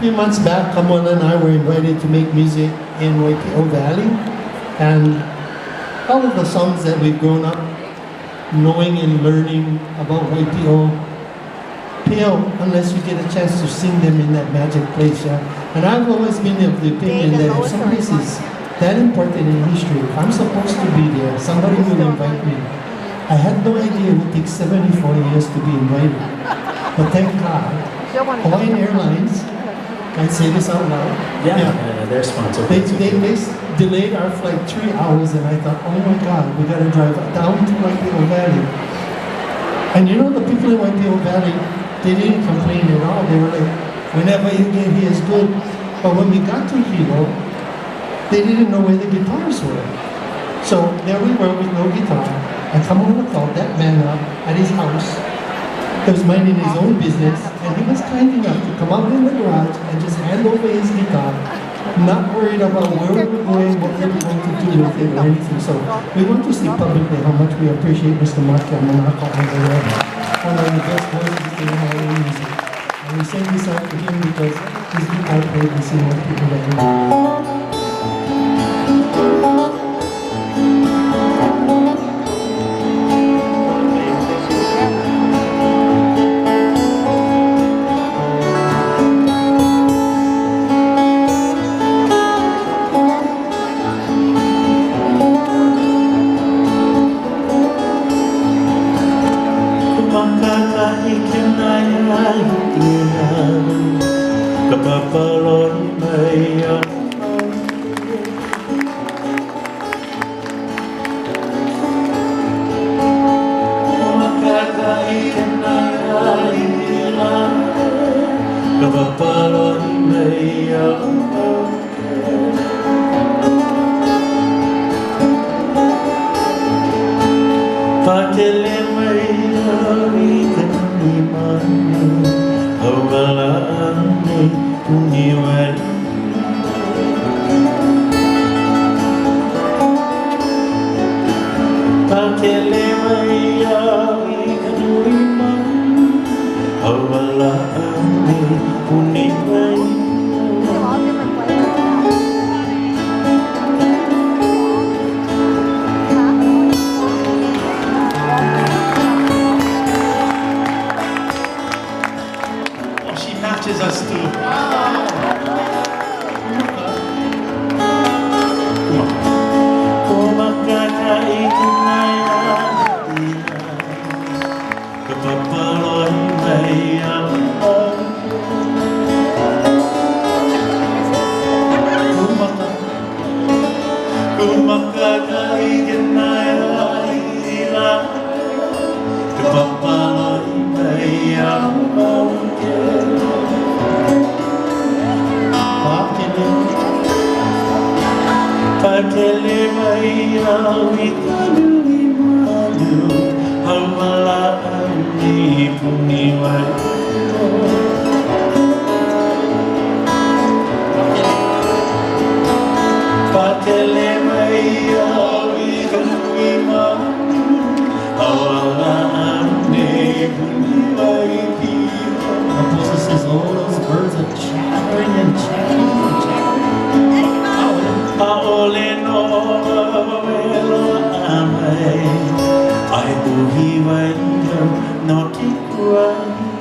few months back, Kamuela and I were invited to make music in Waipio Valley, and all of the songs that we've grown up knowing and learning about Waipio pale unless you get a chance to sing them in that magic place. Yeah? And I've always been of the opinion that if some place is that important in history, if I'm supposed to be there, somebody will invite me. I had no idea it would take 74 years to be invited. But thank God, Hawaiian Airlines, can I say this out loud? Yeah. They're sponsored. They delayed our flight 3 hours, and I thought, oh my God, we got to drive down to Waipio Valley. And you know, the people in Waipio Valley, they didn't complain at all. They were like, whenever you get here is good. But when we got to Hilo, they didn't know where the guitars were. So there we were with no guitar. And Kamuela called that man up at his house. He was minding his own business, and he was kind enough to come out in the garage and just hand over his guitar, not worried about where we were going, what we were going to do with it or anything. So we want to say publicly how much we appreciate Mr. Mark Yamanaka over there, one of the best voices in Hawaiian music. And we sing this out to him because his guitar played the same with people that we know.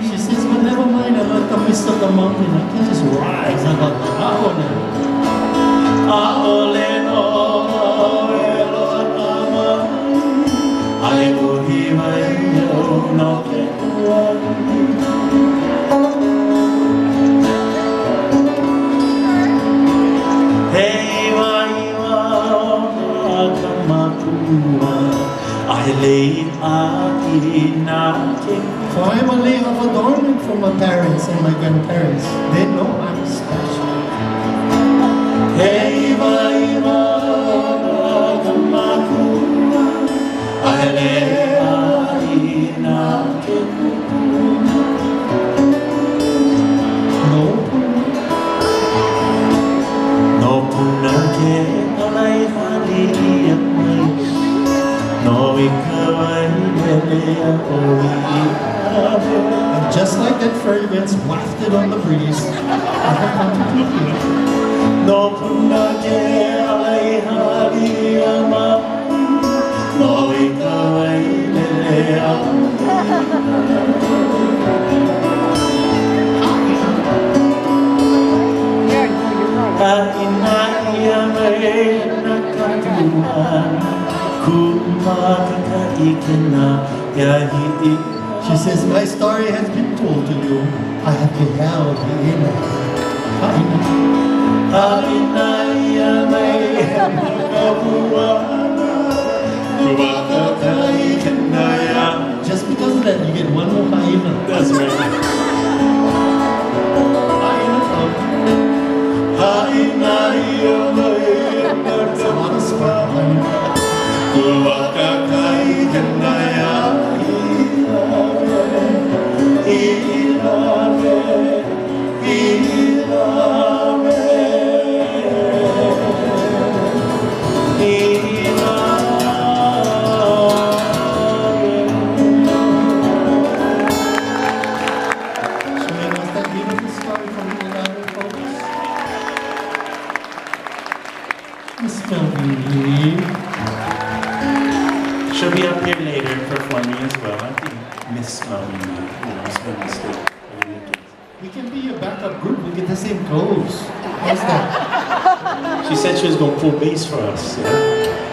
She says, well, never mind about the mist of the mountain. I can just rise above the mountain. So I'm a lay of adornment for my parents and my grandparents. They know I'm special. And just like that fairy fragrance wafted on the breeze. I have come to keep you. No puna ke alai hari ama, no ikawai lelea. Ina ia mai na katumana, kumaka ikena ya hiʻi. She says, my story has been told to you. I have beheld the Hilo. Just because of that, you get one more haina. That's right. It's a lot of spot. Miss Melveen Leed. She'll be up here later performing as well. I think Miss Melveen Leed, We can be your backup group. We get the same clothes. How's that? She said she was going to pull bass for us. Yeah?